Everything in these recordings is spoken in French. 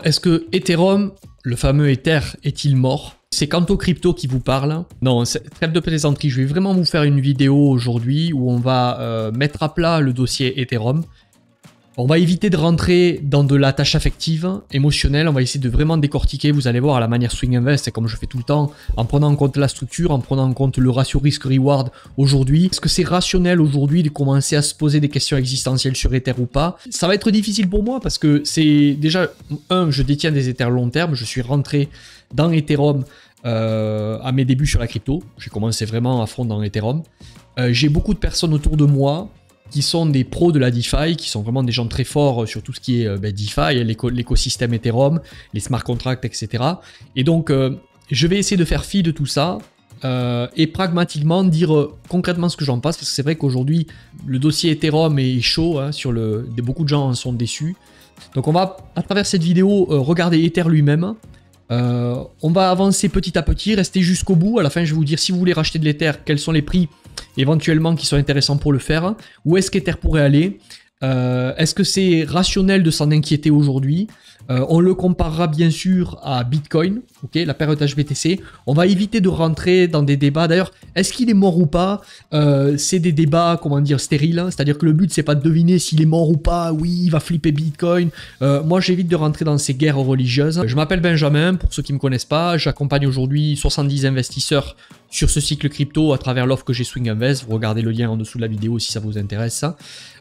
Est-ce que Ethereum, le fameux Ether, est-il mort? C'est Canto Crypto qui vous parle. Non, trêve de plaisanterie. Je vais vraiment vous faire une vidéo aujourd'hui où on va mettre à plat le dossier Ethereum. On va éviter de rentrer dans de la tâche affective, émotionnelle. On va essayer de vraiment décortiquer. Vous allez voir à la manière Swing Invest, comme je fais tout le temps, en prenant en compte la structure, en prenant en compte le ratio risque-reward aujourd'hui. Est-ce que c'est rationnel aujourd'hui de commencer à se poser des questions existentielles sur Ether ou pas? Ça va être difficile pour moi parce que c'est déjà, je détiens des Ethers long terme. Je suis rentré dans Ethereum à mes débuts sur la crypto. J'ai commencé vraiment à fond dans Ethereum. J'ai beaucoup de personnes autour de moi qui sont des pros de la DeFi, qui sont vraiment des gens très forts sur tout ce qui est DeFi, l'écosystème Ethereum, les smart contracts, etc. Et donc, je vais essayer de faire fi de tout ça et pragmatiquement dire concrètement ce que j'en pense, parce que c'est vrai qu'aujourd'hui, le dossier Ethereum est chaud, hein, beaucoup de gens en sont déçus. Donc on va, à travers cette vidéo, regarder Ether lui-même. On va avancer petit à petit, rester jusqu'au bout. À la fin, je vais vous dire si vous voulez racheter de l'Ether, quels sont les prix éventuellement qui sont intéressants pour le faire. Où est-ce qu'Ether pourrait aller? Est-ce que c'est rationnel de s'en inquiéter aujourd'hui? On le comparera bien sûr à Bitcoin, ok, la période HBTC. On va éviter de rentrer dans des débats. D'ailleurs, est-ce qu'il est mort ou pas? C'est des débats, comment dire, stériles. Hein. C'est-à-dire que le but, c'est pas de deviner s'il est mort ou pas. Oui, il va flipper Bitcoin. Moi, j'évite de rentrer dans ces guerres religieuses. Je m'appelle Benjamin, pour ceux qui ne me connaissent pas. J'accompagne aujourd'hui 70 investisseurs sur ce cycle crypto à travers l'offre que j'ai Swing Invest. Vous regardez le lien en dessous de la vidéo si ça vous intéresse.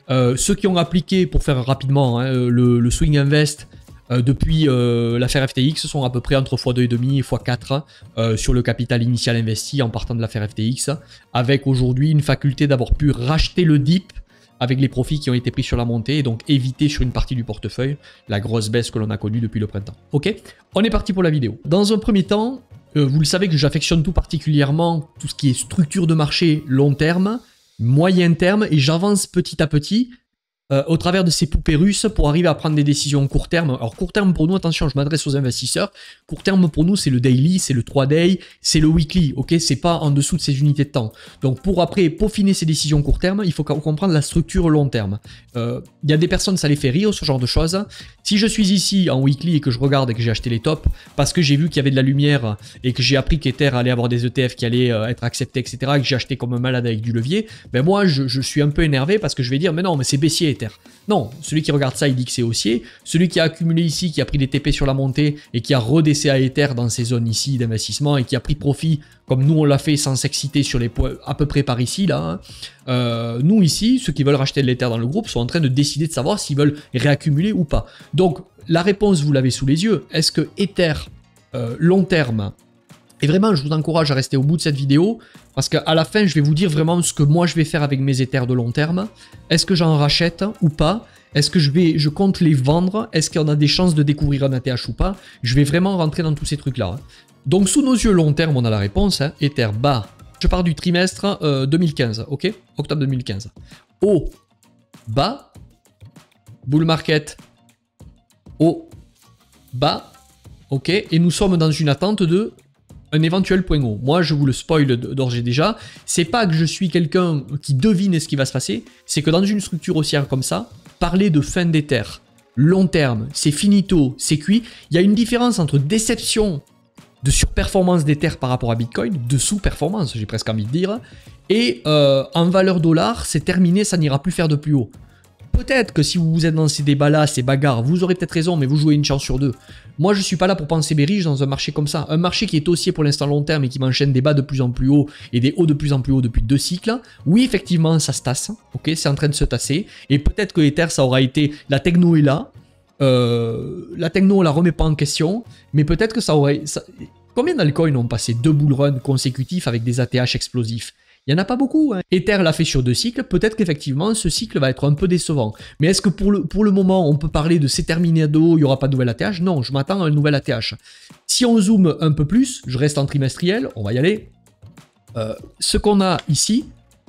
Ceux qui ont appliqué, pour faire rapidement, hein, le Swing Invest depuis l'affaire FTX sont à peu près entre x2,5 et x4 sur le capital initial investi en partant de l'affaire FTX, avec aujourd'hui une faculté d'avoir pu racheter le dip avec les profits qui ont été pris sur la montée et donc éviter sur une partie du portefeuille la grosse baisse que l'on a connue depuis le printemps. Ok, on est parti pour la vidéo. Dans un premier temps, vous le savez que j'affectionne tout particulièrement tout ce qui est structure de marché long terme, moyen terme, et j'avance petit à petit au travers de ces poupées russes pour arriver à prendre des décisions court terme. Alors court terme pour nous, attention, je m'adresse aux investisseurs, court terme pour nous c'est le daily, c'est le 3-day, c'est le weekly, ok, c'est pas en dessous de ces unités de temps. Donc pour après peaufiner ces décisions court terme, il faut comprendre la structure long terme. Il y a des personnes, ça les fait rire, ce genre de choses. Si je suis ici en weekly et que je regarde et que j'ai acheté les tops, parce que j'ai vu qu'il y avait de la lumière et que j'ai appris qu'Ether allait avoir des ETF qui allaient être acceptés, etc., et que j'ai acheté comme un malade avec du levier, ben moi je suis un peu énervé parce que je vais dire, mais non, mais c'est baissier Ether. Non, celui qui regarde ça, il dit que c'est haussier. Celui qui a accumulé ici, qui a pris des TP sur la montée et qui a redescé à Ether dans ces zones ici d'investissement et qui a pris profit, comme nous on l'a fait sans s'exciter sur les points à peu près par ici, là. Nous ici, ceux qui veulent racheter de l'Ether dans le groupe sont en train de décider de savoir s'ils veulent réaccumuler ou pas. Donc, la réponse, vous l'avez sous les yeux. Est-ce que Ether, long terme, et vraiment, je vous encourage à rester au bout de cette vidéo parce qu'à la fin, je vais vous dire vraiment ce que moi je vais faire avec mes Ethers de long terme. Est-ce que j'en rachète ou pas? Est-ce que je compte les vendre? Est-ce qu'on a des chances de découvrir un ATH ou pas? Je vais vraiment rentrer dans tous ces trucs-là. Donc, sous nos yeux long terme, on a la réponse. Hein. Ether bas. Je pars du trimestre 2015, ok? Octobre 2015. Haut, bas. Bull market. Haut, bas. Ok? Et nous sommes dans une attente de un éventuel point haut. Moi, je vous le spoil d'ores et déjà. C'est pas que je suis quelqu'un qui devine ce qui va se passer. C'est que dans une structure haussière comme ça, parler de fin d'Ether, long terme, c'est finito, c'est cuit. Il y a une différence entre déception de surperformance d'Ether par rapport à Bitcoin, de sous-performance, j'ai presque envie de dire, et en valeur dollar, c'est terminé, ça n'ira plus faire de plus haut. Peut-être que si vous êtes dans ces débats-là, ces bagarres, vous aurez peut-être raison, mais vous jouez une chance sur deux. Moi, je ne suis pas là pour penser bearish dans un marché comme ça. Un marché qui est haussier pour l'instant long terme et qui m'enchaîne des bas de plus en plus haut et des hauts de plus en plus haut depuis 2 cycles. Oui, effectivement, ça se tasse. Ok, c'est en train de se tasser. Et peut-être que Ether, ça aura été... La techno est là. La techno, on ne la remet pas en question. Mais peut-être que ça aurait... Combien d'altcoins ont passé 2 bull runs consécutifs avec des ATH explosifs? Il n'y en a pas beaucoup. Hein. Ether l'a fait sur 2 cycles. Peut-être qu'effectivement, ce cycle va être un peu décevant. Mais est-ce que pour le moment, on peut parler de c'est terminé il n'y aura pas de nouvel ATH? Non, je m'attends à un nouvel ATH. Si on zoome un peu plus, je reste en trimestriel, on va y aller. Ce qu'on a ici,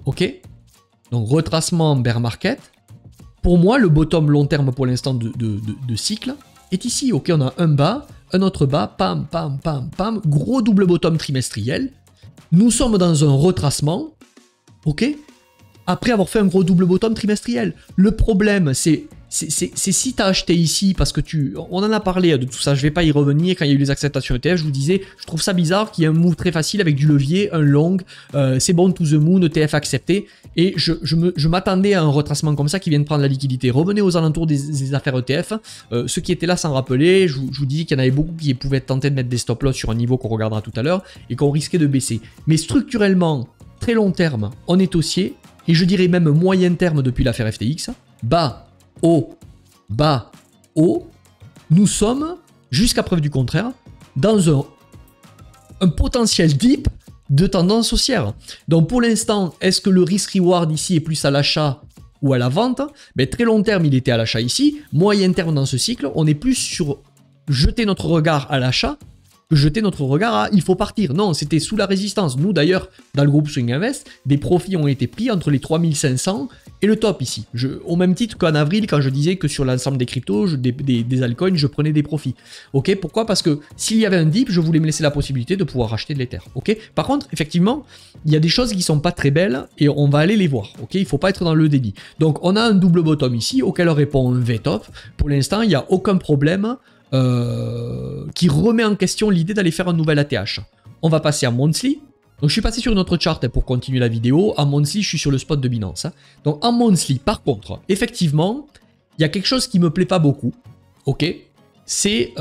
ok, donc retracement bear market. Pour moi, le bottom long terme pour l'instant de cycle est ici. Ok, on a un bas, un autre bas, pam, pam, pam, pam, gros double bottom trimestriel. Nous sommes dans un retracement, ok, après avoir fait un gros double bottom trimestriel. Le problème, c'est c'est si tu as acheté ici, parce que on en a parlé de tout ça, je vais pas y revenir, quand il y a eu les acceptations ETF, je vous disais, je trouve ça bizarre qu'il y ait un move très facile avec du levier, un long, c'est bon, to the moon, ETF accepté, et je m'attendais à un retracement comme ça qui vienne prendre la liquidité. Revenez aux alentours des affaires ETF, ceux qui étaient là s'en rappelaient, je vous dis qu'il y en avait beaucoup qui pouvaient tenter de mettre des stop loss sur un niveau qu'on regardera tout à l'heure, et qu'on risquait de baisser. Mais structurellement, très long terme, on est haussier, et je dirais même moyen terme depuis l'affaire FTX, bas, haut, bas, haut, nous sommes, jusqu'à preuve du contraire, dans un potentiel dip de tendance haussière. Donc pour l'instant, est-ce que le risk-reward ici est plus à l'achat ou à la vente? Mais très long terme, il était à l'achat ici. Moyen terme dans ce cycle, on est plus sur jeter notre regard à l'achat que jeter notre regard à il faut partir. Non, c'était sous la résistance. Nous d'ailleurs, dans le groupe Swing Invest, des profits ont été pris entre les 3500 et le top ici. Au même titre qu'en avril, quand je disais que sur l'ensemble des cryptos, des altcoins, je prenais des profits. Ok, pourquoi? Parce que s'il y avait un dip, je voulais me laisser la possibilité de pouvoir acheter de l'Ether. Ok. Par contre, effectivement, il y a des choses qui sont pas très belles et on va aller les voir. Ok, il faut pas être dans le déni. Donc, on a un double bottom ici auquel répond un V-top. Pour l'instant, il n'y a aucun problème qui remet en question l'idée d'aller faire un nouvel ATH. On va passer à monthly. Donc je suis passé sur une autre chart pour continuer la vidéo. En monthly, je suis sur le spot de Binance. Donc en monthly, par contre, effectivement, il y a quelque chose qui me plaît pas beaucoup. Ok, c'est,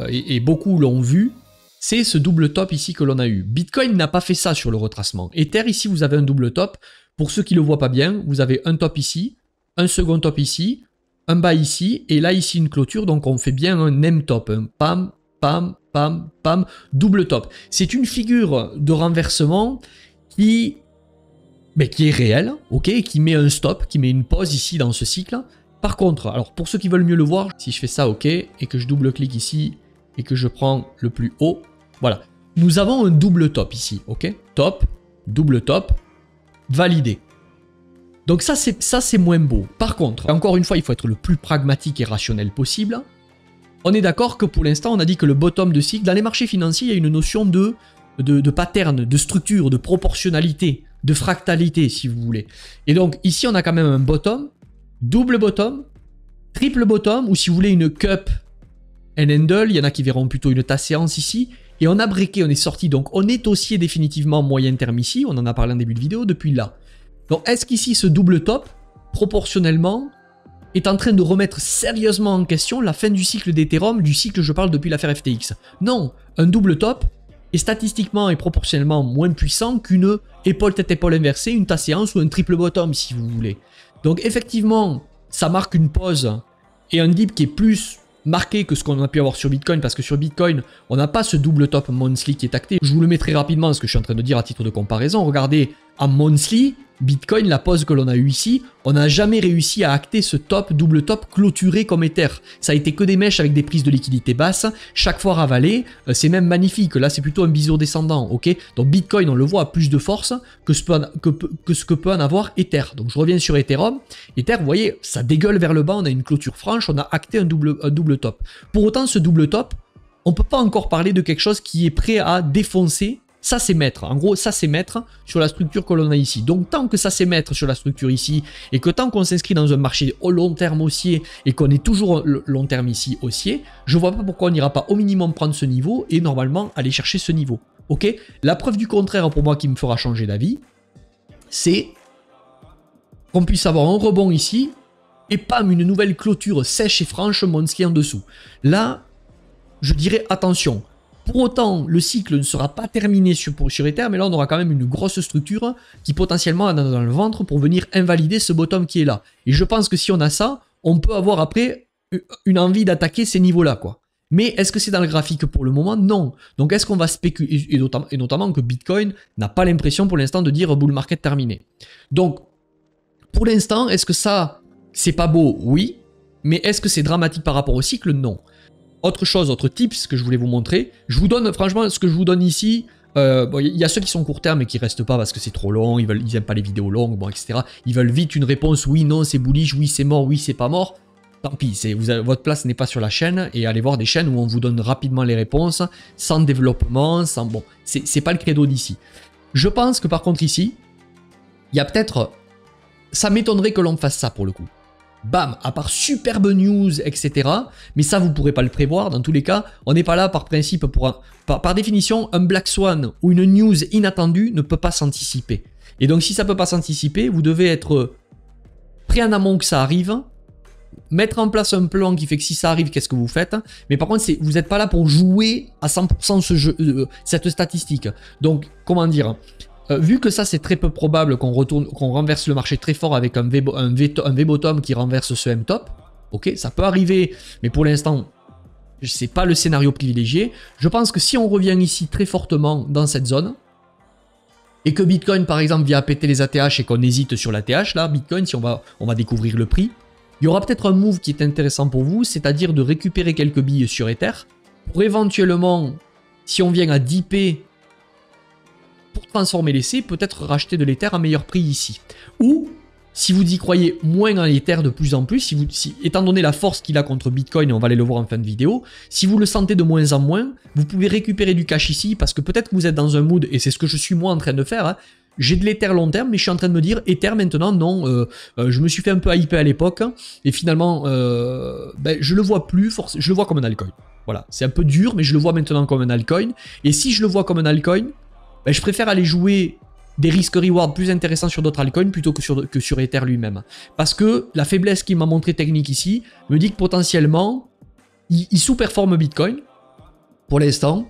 et beaucoup l'ont vu, c'est ce double top ici que l'on a eu. Bitcoin n'a pas fait ça sur le retracement. Ether, ici, vous avez un double top. Pour ceux qui ne le voient pas bien, vous avez un top ici, un second top ici, un bas ici, et là, ici, une clôture. Donc, on fait bien un M top. Un pam, pam, pam, pam, double top. C'est une figure de renversement qui est réelle, ok, qui met un stop, qui met une pause ici dans ce cycle. Par contre, alors, pour ceux qui veulent mieux le voir, si je fais ça, ok, et que je double-clique ici, et que je prends le plus haut, voilà. Nous avons un double top ici, ok, top, double top, validé. Donc ça c'est moins beau. Par contre, encore une fois, il faut être le plus pragmatique et rationnel possible. On est d'accord que pour l'instant, on a dit que le bottom de cycle, dans les marchés financiers, il y a une notion de pattern, de structure, de proportionnalité, de fractalité, si vous voulez. Et donc ici, on a quand même un bottom, double bottom, triple bottom, ou si vous voulez une cup and handle, il y en a qui verront plutôt une tasse séance ici. Et on a breaké, on est sorti, donc on est haussier définitivement moyen terme ici, on en a parlé en début de vidéo, depuis là. Donc, est-ce qu'ici, ce double top, proportionnellement, est en train de remettre sérieusement en question la fin du cycle d'Ethereum, du cycle, je parle depuis l'affaire FTX? Non, un double top est statistiquement et proportionnellement moins puissant qu'une épaule tête épaule inversée, une tasse séance ou un triple bottom, si vous voulez. Donc, effectivement, ça marque une pause et un dip qui est plus marqué que ce qu'on a pu avoir sur Bitcoin, parce que sur Bitcoin, on n'a pas ce double top monthly qui est acté. Je vous le mets très rapidement, ce que je suis en train de dire à titre de comparaison. Regardez, en monthly, Bitcoin, la pause que l'on a eue ici, on n'a jamais réussi à acter ce top, double top clôturé comme Ether. Ça a été que des mèches avec des prises de liquidité basses, chaque fois ravalé, c'est même magnifique. Là, c'est plutôt un biseau descendant, ok? Donc Bitcoin, on le voit, a plus de force que ce que peut en avoir Ether. Donc je reviens sur Ethereum. Ether, vous voyez, ça dégueule vers le bas, on a une clôture franche, on a acté un double top. Pour autant, ce double top, on ne peut pas encore parler de quelque chose qui est prêt à défoncer. Ça c'est mettre, en gros ça c'est mettre sur la structure que l'on a ici. Donc tant que ça c'est mettre sur la structure ici, et que tant qu'on s'inscrit dans un marché au long terme haussier, et qu'on est toujours long terme ici haussier, je vois pas pourquoi on n'ira pas au minimum prendre ce niveau, et normalement aller chercher ce niveau. Ok? La preuve du contraire pour moi qui me fera changer d'avis, c'est qu'on puisse avoir un rebond ici, et pam, une nouvelle clôture sèche et franche monthly en dessous. Là, je dirais attention. Pour autant, le cycle ne sera pas terminé sur Ether, mais là, on aura quand même une grosse structure qui potentiellement a dans le ventre pour venir invalider ce bottom qui est là. Et je pense que si on a ça, on peut avoir après une envie d'attaquer ces niveaux-là, quoi. Mais est-ce que c'est dans le graphique pour le moment? Non. Donc, est-ce qu'on va spéculer, et notamment que Bitcoin n'a pas l'impression pour l'instant de dire bull market terminé. Donc, pour l'instant, est-ce que ça, c'est pas beau? Oui. Mais est-ce que c'est dramatique par rapport au cycle? Non. Autre chose, autre tips que je voulais vous montrer. Je vous donne, franchement, ce que je vous donne ici, bon, y a ceux qui sont court terme et qui restent pas parce que c'est trop long, ils aiment pas les vidéos longues, bon, etc. Ils veulent vite une réponse, oui, non, c'est bullish, oui, c'est mort, oui, c'est pas mort. Tant pis, votre place n'est pas sur la chaîne, et allez voir des chaînes où on vous donne rapidement les réponses, sans développement, sans... Bon, c'est pas le credo d'ici. Je pense que par contre ici, il y a peut-être... Ça m'étonnerait que l'on fasse ça pour le coup. bam, à part superbe news, etc. Mais ça, vous ne pourrez pas le prévoir. Dans tous les cas, on n'est pas là par principe pour... Par définition, un Black Swan ou une news inattendue ne peut pas s'anticiper. Et donc, si ça ne peut pas s'anticiper, vous devez être prêt en amont que ça arrive, mettre en place un plan qui fait que si ça arrive, qu'est-ce que vous faites. Mais par contre, vous n'êtes pas là pour jouer à 100% ce jeu, cette statistique. Donc, comment dire, vu que ça, c'est très peu probable qu'on renverse le marché très fort avec un V-bottom qui renverse ce M-top, ok, ça peut arriver, mais pour l'instant, c'est pas le scénario privilégié. Je pense que si on revient ici très fortement dans cette zone, et que Bitcoin, par exemple, vient péter les ATH et qu'on hésite sur l'ATH, là, Bitcoin, si on va découvrir le prix, il y aura peut-être un move qui est intéressant pour vous, c'est-à-dire de récupérer quelques billes sur Ether, pour éventuellement, si on vient à dipper pour transformer l'essai, peut-être racheter de l'Ether à meilleur prix ici. Ou, si vous y croyez moins en Ether de plus en plus, étant donné la force qu'il a contre Bitcoin, et on va aller le voir en fin de vidéo, si vous le sentez de moins en moins, vous pouvez récupérer du cash ici, parce que peut-être que vous êtes dans un mood, et c'est ce que je suis moi en train de faire, hein, j'ai de l'Ether long terme, mais je suis en train de me dire, Ether maintenant, non, je me suis fait un peu hyper à l'époque, et finalement, je le vois plus, je le vois comme un altcoin. Voilà, c'est un peu dur, mais je le vois maintenant comme un altcoin, et si je le vois comme un altcoin, je préfère aller jouer des risques-reward plus intéressants sur d'autres altcoins plutôt que sur Ether lui-même. Parce que la faiblesse qu'il m'a montré technique ici me dit que potentiellement, il sous-performe Bitcoin pour l'instant.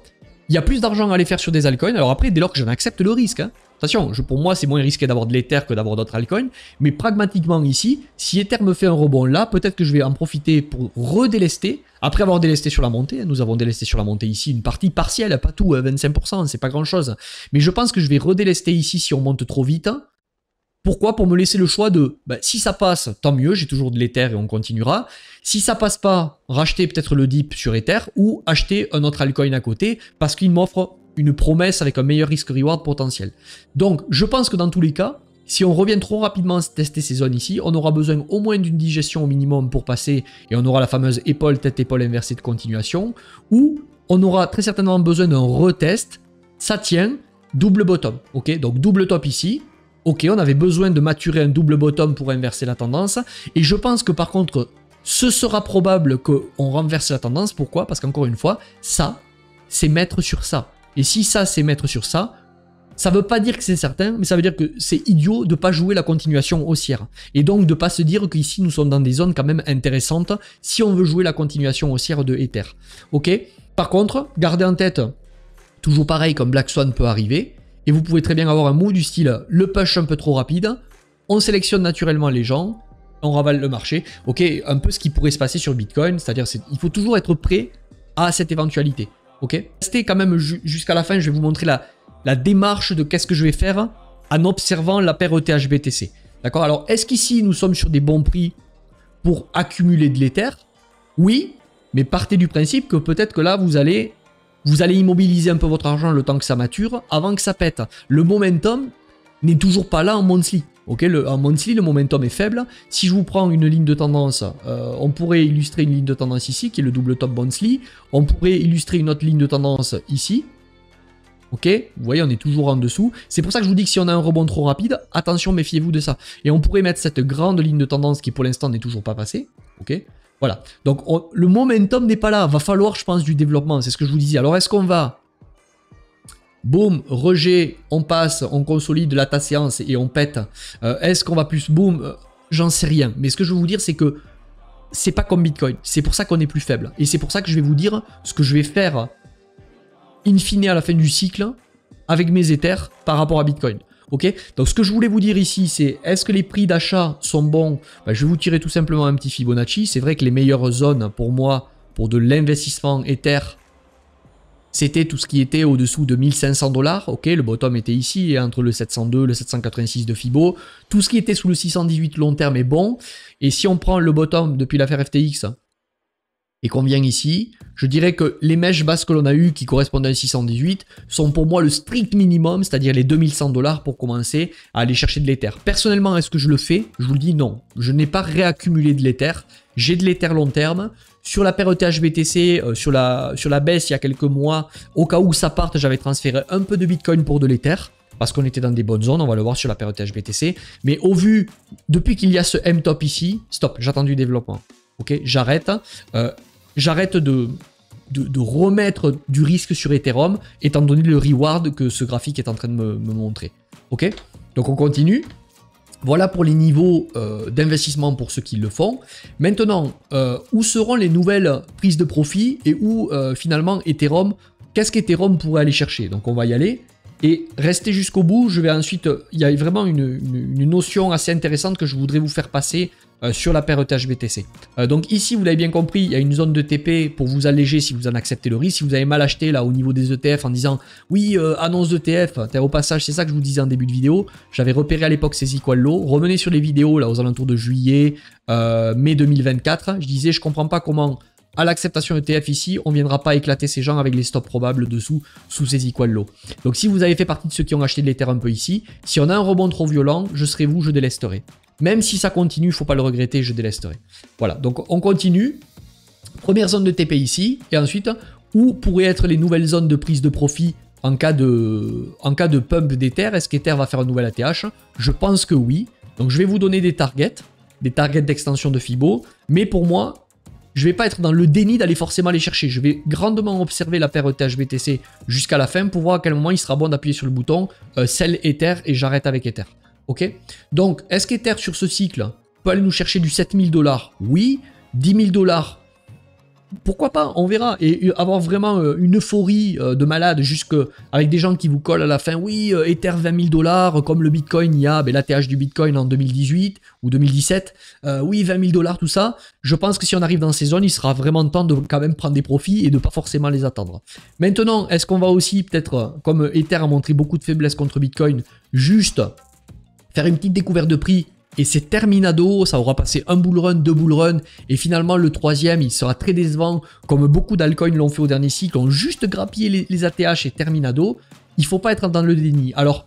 Il y a plus d'argent à aller faire sur des altcoins. Alors après, dès lors que j'en accepte le risque, hein. Attention, pour moi, c'est moins risqué d'avoir de l'Ether que d'avoir d'autres altcoins. Mais pragmatiquement ici, si Ether me fait un rebond là, peut-être que je vais en profiter pour redélester. Après avoir délesté sur la montée, nous avons délesté sur la montée ici une partie partielle, pas tout, 25%, c'est pas grand-chose. Mais je pense que je vais redélester ici si on monte trop vite. Pourquoi? Pour me laisser le choix de, si ça passe, tant mieux, j'ai toujours de l'Ether et on continuera. Si ça passe pas, racheter peut-être le dip sur Ether ou acheter un autre altcoin à côté parce qu'il m'offre une promesse avec un meilleur risque-reward potentiel. Donc, je pense que dans tous les cas, si on revient trop rapidement tester ces zones ici, on aura besoin au moins d'une digestion au minimum pour passer et on aura la fameuse épaule, tête, épaule inversée de continuation ou on aura très certainement besoin d'un retest. Ça tient, double bottom, ok? Donc, double top ici. Ok, on avait besoin de maturer un double bottom pour inverser la tendance. Et je pense que par contre, ce sera probable qu'on renverse la tendance. Pourquoi? Parce qu'encore une fois, ça, c'est mettre sur ça. Et si ça, c'est mettre sur ça, ça ne veut pas dire que c'est certain, mais ça veut dire que c'est idiot de ne pas jouer la continuation haussière. Et donc de ne pas se dire qu'ici, nous sommes dans des zones quand même intéressantes si on veut jouer la continuation haussière de Ether. Ok? Par contre, gardez en tête, toujours pareil, comme Black Swan peut arriver. Et vous pouvez très bien avoir un move du style le push un peu trop rapide, on sélectionne naturellement les gens, on ravale le marché. Ok, un peu ce qui pourrait se passer sur Bitcoin, c'est-à-dire il faut toujours être prêt à cette éventualité. Ok, restez quand même jusqu'à la fin, je vais vous montrer la démarche de qu'est-ce que je vais faire en observant la paire ETH-BTC. D'accord, alors est-ce qu'ici nous sommes sur des bons prix pour accumuler de l'Ether? Oui, mais partez du principe que peut-être que là vous allez immobiliser un peu votre argent le temps que ça mature avant que ça pète. Le momentum n'est toujours pas là en monthly. Okay, en monthly, le momentum est faible. Si je vous prends une ligne de tendance, on pourrait illustrer une ligne de tendance ici, qui est le double top monthly. On pourrait illustrer une autre ligne de tendance ici. Ok, vous voyez, on est toujours en dessous. C'est pour ça que je vous dis que si on a un rebond trop rapide, attention, méfiez-vous de ça. Et on pourrait mettre cette grande ligne de tendance qui pour l'instant n'est toujours pas passée. Ok. Voilà, donc le momentum n'est pas là, va falloir je pense du développement, c'est ce que je vous disais. Alors est-ce qu'on va, boum, rejet, on passe, on consolide la ta séance et on pète. Est-ce qu'on va plus boum, j'en sais rien. Mais ce que je veux vous dire c'est que c'est pas comme Bitcoin, c'est pour ça qu'on est plus faible. Et c'est pour ça que je vais vous dire ce que je vais faire in fine à la fin du cycle avec mes Ethers par rapport à Bitcoin. Ok, donc ce que je voulais vous dire ici, c'est est-ce que les prix d'achat sont bons? Je vais vous tirer tout simplement un petit Fibonacci. C'est vrai que les meilleures zones pour moi, pour de l'investissement Ether, c'était tout ce qui était au-dessous de 1500 $. Ok, le bottom était ici, et entre le 702 et le 786 de Fibo. Tout ce qui était sous le 618 long terme est bon. Et si on prend le bottom depuis l'affaire FTX et qu'on vient ici, je dirais que les mèches basses que l'on a eues qui correspondent à un 618 sont pour moi le strict minimum, c'est-à-dire les 2100 $ pour commencer à aller chercher de l'Ether. Personnellement, est-ce que je le fais? Je vous le dis non. Je n'ai pas réaccumulé de l'Ether. J'ai de l'Ether long terme. Sur la paire ETH-BTC, sur la baisse il y a quelques mois, au cas où ça parte, j'avais transféré un peu de Bitcoin pour de l'Ether. parce qu'on était dans des bonnes zones, on va le voir sur la période HBTC. Mais au vu, depuis qu'il y a ce M-top ici, stop, j'attends du développement. Ok, j'arrête. J'arrête de remettre du risque sur Ethereum, étant donné le reward que ce graphique est en train de me montrer. Ok, donc on continue. Voilà pour les niveaux d'investissement pour ceux qui le font. Maintenant, où seront les nouvelles prises de profit et où finalement Ethereum, qu'est-ce qu'Ethereum pourrait aller chercher? Donc on va y aller et rester jusqu'au bout. Je vais ensuite, il y a vraiment une notion assez intéressante que je voudrais vous faire passer sur la paire ETH-BTC. Donc ici, vous l'avez bien compris, il y a une zone de TP pour vous alléger si vous en acceptez le risque. Si vous avez mal acheté là au niveau des ETF en disant oui, annonce d'ETF, au passage, c'est ça que je vous disais en début de vidéo. J'avais repéré à l'époque ces equal low. Revenez sur les vidéos là aux alentours de juillet, mai 2024. Je disais, je comprends pas comment à l'acceptation ETF ici, on ne viendra pas éclater ces gens avec les stops probables dessous, sous ces equal low. Donc si vous avez fait partie de ceux qui ont acheté de l'Ether un peu ici, si on a un rebond trop violent, je serai vous, je délesterai. Même si ça continue, il ne faut pas le regretter, je délesterai. Voilà, donc on continue. Première zone de TP ici, et ensuite, où pourraient être les nouvelles zones de prise de profit en cas de pump d'Ether? Est-ce qu'Ether va faire un nouvel ATH? Je pense que oui. Donc je vais vous donner des targets d'extension de Fibo, mais pour moi, je ne vais pas être dans le déni d'aller forcément les chercher. Je vais grandement observer la paire ETH-BTC jusqu'à la fin pour voir à quel moment il sera bon d'appuyer sur le bouton Sell Ether et j'arrête avec Ether. Ok? Donc, est-ce qu'Ether sur ce cycle peut aller nous chercher du 7000 $? Oui. 10 000 $? Pourquoi pas? On verra. Et avoir vraiment une euphorie de malade avec des gens qui vous collent à la fin. Oui, Ether 20 000 $, comme le Bitcoin, il y a l'ATH du Bitcoin en 2018 ou 2017. Oui, 20 000 $, tout ça. Je pense que si on arrive dans ces zones, il sera vraiment temps de quand même prendre des profits et de pas forcément les attendre. Maintenant, est-ce qu'on va aussi peut-être, comme Ether a montré beaucoup de faiblesses contre Bitcoin, juste faire une petite découverte de prix et c'est terminado, ça aura passé un bull run, deux bull run et finalement le troisième il sera très décevant comme beaucoup d'altcoins l'ont fait au dernier cycle, ont juste grappillé les ATH et terminado. Il ne faut pas être dans le déni. Alors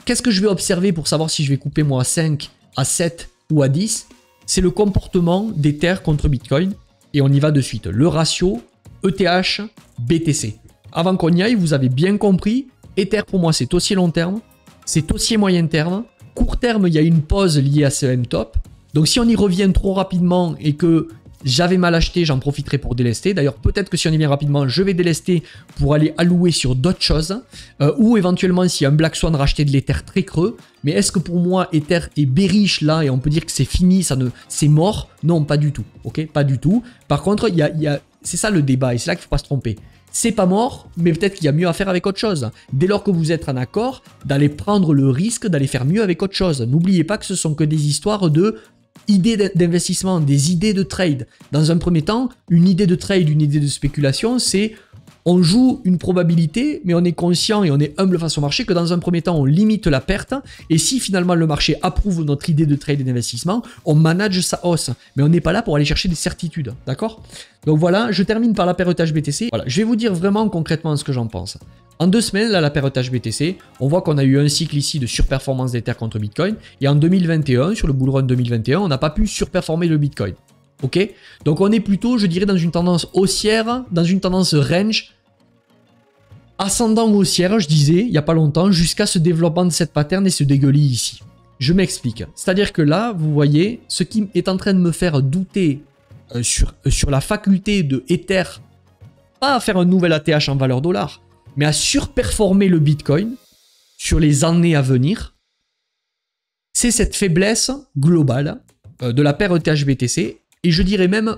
qu'est-ce que je vais observer pour savoir si je vais couper moi à 5, à 7 ou à 10? C'est le comportement d'Ether contre Bitcoin et on y va de suite. Le ratio ETH BTC. Avant qu'on y aille, vous avez bien compris, Ether pour moi c'est haussier long terme, c'est haussier moyen terme. Court terme, il y a une pause liée à ce M-top. Donc si on y revient trop rapidement et que j'avais mal acheté, j'en profiterai pour délester. D'ailleurs, peut-être que si on y vient rapidement, je vais délester pour aller allouer sur d'autres choses. Ou éventuellement, s'il y a un Black Swan, racheter de l'Ether très creux. Mais est-ce que pour moi, Ether est bearish là et on peut dire que c'est fini, c'est mort? Non, pas du tout. Ok, pas du tout. Par contre, c'est ça le débat et c'est là qu'il ne faut pas se tromper. C'est pas mort, mais peut-être qu'il y a mieux à faire avec autre chose. Dès lors que vous êtes en accord, d'aller prendre le risque d'aller faire mieux avec autre chose. N'oubliez pas que ce sont que des histoires d'idées d'investissement, des idées de trade. Dans un premier temps, une idée de trade, une idée de spéculation, c'est on joue une probabilité, mais on est conscient et on est humble face au marché que dans un premier temps, on limite la perte. Et si finalement le marché approuve notre idée de trade et d'investissement, on manage sa hausse. Mais on n'est pas là pour aller chercher des certitudes, d'accord? Donc voilà, je termine par la paire ETH-BTC. Voilà, je vais vous dire vraiment concrètement ce que j'en pense. En 2 semaines, là, la paire ETH-BTC, on voit qu'on a eu un cycle ici de surperformance d'Ether contre Bitcoin. Et en 2021, sur le bull run 2021, on n'a pas pu surperformer le Bitcoin. Ok? Donc on est plutôt, je dirais, dans une tendance haussière, dans une tendance range, ascendant haussière, je disais, il n'y a pas longtemps, jusqu'à ce développement de cette pattern et ce dégueulis ici. Je m'explique. C'est-à-dire que là, vous voyez, ce qui est en train de me faire douter sur la faculté de Ether, pas à faire un nouvel ATH en valeur dollar, mais à surperformer le Bitcoin sur les années à venir, c'est cette faiblesse globale de la paire ETH-BTC. Et je dirais même,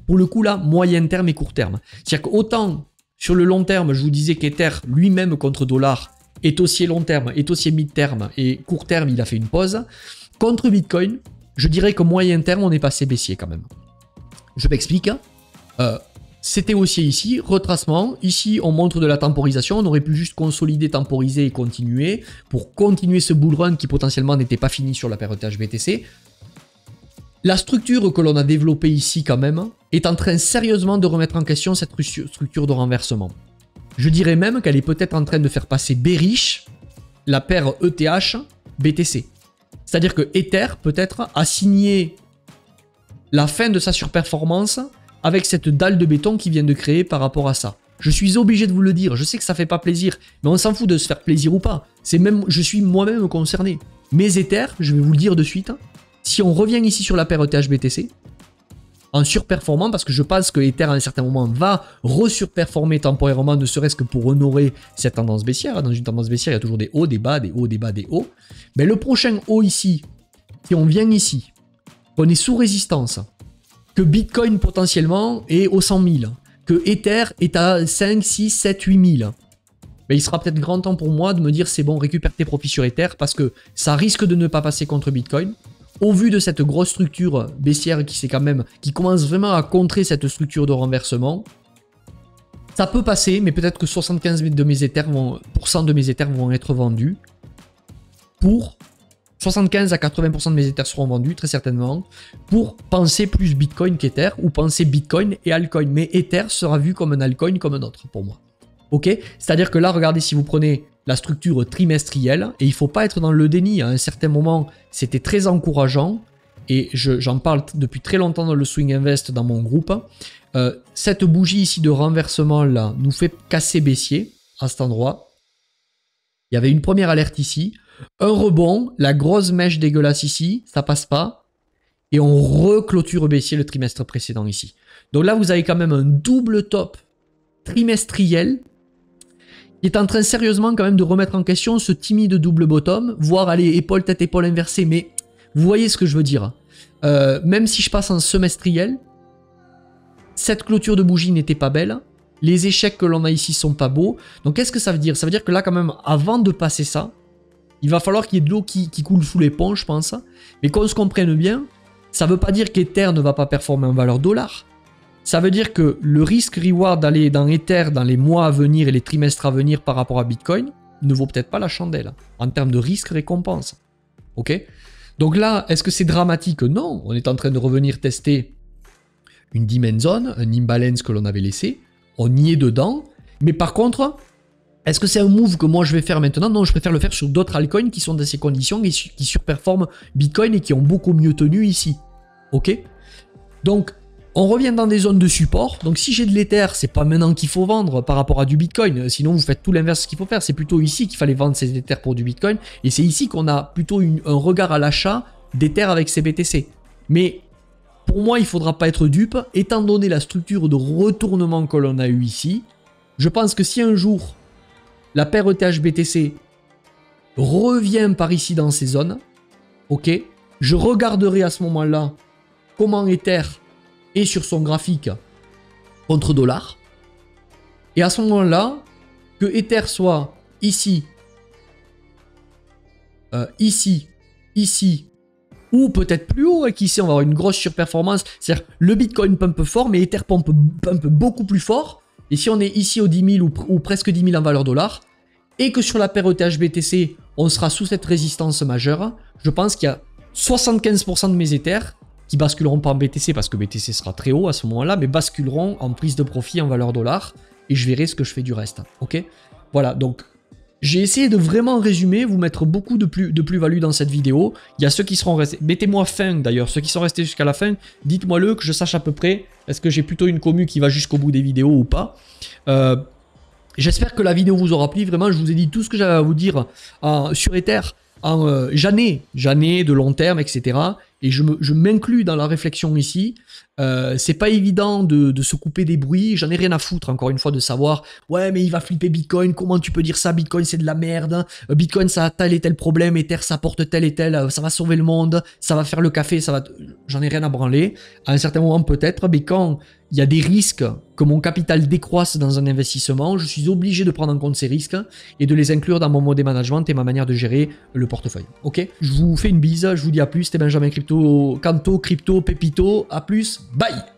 pour le coup là, moyen terme et court terme. C'est-à-dire qu'autant sur le long terme, je vous disais qu'Ether lui-même contre dollar est haussier long terme, est haussier mid-terme et court terme, il a fait une pause. Contre Bitcoin, je dirais que moyen terme, on est passé baissier quand même. Je m'explique. C'était haussier ici, retracement. Ici, on montre de la temporisation. On aurait pu juste consolider, temporiser et continuer pour continuer ce bull run qui potentiellement n'était pas fini sur la paire ETH-BTC. La structure que l'on a développée ici quand même est en train sérieusement de remettre en question cette structure de renversement. Je dirais même qu'elle est peut-être en train de faire passer bearish la paire ETH-BTC. C'est-à-dire que Ether peut-être a signé la fin de sa surperformance avec cette dalle de béton qu'il vient de créer par rapport à ça. Je suis obligé de vous le dire. Je sais que ça fait pas plaisir, mais on s'en fout de se faire plaisir ou pas. C'est même, je suis moi-même concerné. Mes Ethers, je vais vous le dire de suite, si on revient ici sur la paire ETH-BTC, en surperformant, parce que je pense que Ether à un certain moment va resurperformer temporairement, ne serait-ce que pour honorer cette tendance baissière. Dans une tendance baissière, il y a toujours des hauts, des bas, des hauts, des bas, des hauts. Mais le prochain haut ici, si on vient ici, qu'on est sous résistance, que Bitcoin potentiellement est aux 100 000, que Ether est à 5, 6, 7, 8 000, mais il sera peut-être grand temps pour moi de me dire c'est bon, récupère tes profits sur Ether, parce que ça risque de ne pas passer contre Bitcoin. Au vu de cette grosse structure baissière qui commence vraiment à contrer cette structure de renversement, ça peut passer, mais peut-être que 75% de mes Ethers vont être vendus. Pour 75 à 80% de mes Ethers seront vendus, très certainement, pour penser plus Bitcoin qu'Ether, ou penser Bitcoin et altcoin. Mais Ether sera vu comme un altcoin comme un autre, pour moi. Ok? C'est-à-dire que là, regardez, si vous prenez la structure trimestrielle, et il ne faut pas être dans le déni, à un certain moment, c'était très encourageant, et j'en parle depuis très longtemps dans le Swing Invest, dans mon groupe. Cette bougie ici de renversement là, nous fait casser baissier, à cet endroit. Il y avait une première alerte ici, un rebond, la grosse mèche dégueulasse ici, ça passe pas, et on reclôture baissier le trimestre précédent ici. Donc là, vous avez quand même un double top trimestriel, qui est en train sérieusement quand même de remettre en question ce timide double bottom, voire aller épaule, tête, épaule inversée, mais vous voyez ce que je veux dire. Même si je passe en semestriel, cette clôture de bougie n'était pas belle, les échecs que l'on a ici sont pas beaux, donc qu'est-ce que ça veut dire? Ça veut dire que là quand même, avant de passer ça, il va falloir qu'il y ait de l'eau qui coule sous les ponts, je pense, mais qu'on se comprenne bien, ça veut pas dire qu'Ether ne va pas performer en valeur dollar. Ça veut dire que le risque-reward d'aller dans Ether dans les mois à venir et les trimestres à venir par rapport à Bitcoin ne vaut peut-être pas la chandelle en termes de risque-récompense. Ok? Donc là, est-ce que c'est dramatique? Non, on est en train de revenir tester une demand zone, un imbalance que l'on avait laissé. On y est dedans. Mais par contre, est-ce que c'est un move que moi je vais faire maintenant? Non, je préfère le faire sur d'autres altcoins qui sont dans ces conditions et qui surperforment Bitcoin et qui ont beaucoup mieux tenu ici. Ok? Donc, on revient dans des zones de support, donc si j'ai de l'Ether, c'est pas maintenant qu'il faut vendre par rapport à du Bitcoin, sinon vous faites tout l'inverse qu'il faut faire, c'est plutôt ici qu'il fallait vendre ces Ethers pour du Bitcoin, et c'est ici qu'on a plutôt un regard à l'achat d'Ether avec ces BTC. Mais pour moi, il ne faudra pas être dupe, étant donné la structure de retournement que l'on a eu ici, je pense que si un jour la paire ETH-BTC revient par ici dans ces zones, ok, je regarderai à ce moment-là comment Ether et sur son graphique contre dollar. Et à ce moment-là, que Ether soit ici, ici, ou peut-être plus haut, et qu'ici on va avoir une grosse surperformance. C'est-à-dire le Bitcoin pump fort, mais Ether pump beaucoup plus fort. Et si on est ici aux 10 000 ou presque 10 000 en valeur dollar, et que sur la paire ETH-BTC, on sera sous cette résistance majeure, je pense qu'il y a 75% de mes Ethers qui basculeront pas en BTC parce que BTC sera très haut à ce moment-là, mais basculeront en prise de profit en valeur dollar et je verrai ce que je fais du reste. Ok? Voilà, donc j'ai essayé de vraiment résumer, vous mettre beaucoup de plus-value dans cette vidéo. Il y a ceux qui seront restés, mettez-moi fin d'ailleurs, ceux qui sont restés jusqu'à la fin, dites-moi-le que je sache à peu près, est-ce que j'ai plutôt une commu qui va jusqu'au bout des vidéos ou pas. J'espère que la vidéo vous aura plu, vraiment je vous ai dit tout ce que j'avais à vous dire sur Ether, en j'année de long terme, etc. Et je m'inclus dans la réflexion ici. C'est pas évident de se couper des bruits. J'en ai rien à foutre, encore une fois, de savoir ouais, mais il va flipper Bitcoin. Comment tu peux dire ça? Bitcoin, c'est de la merde. Bitcoin, ça a tel et tel problème. Ether, ça apporte tel et tel. Ça va sauver le monde. Ça va faire le café. Ça va. J'en ai rien à branler. À un certain moment, peut-être. Mais quand il y a des risques que mon capital décroisse dans un investissement, je suis obligé de prendre en compte ces risques et de les inclure dans mon mode management et ma manière de gérer le portefeuille. Ok? Je vous fais une bise. Je vous dis à plus. C'était Benjamin Canto, Crypto, Pépito. À plus. Bye!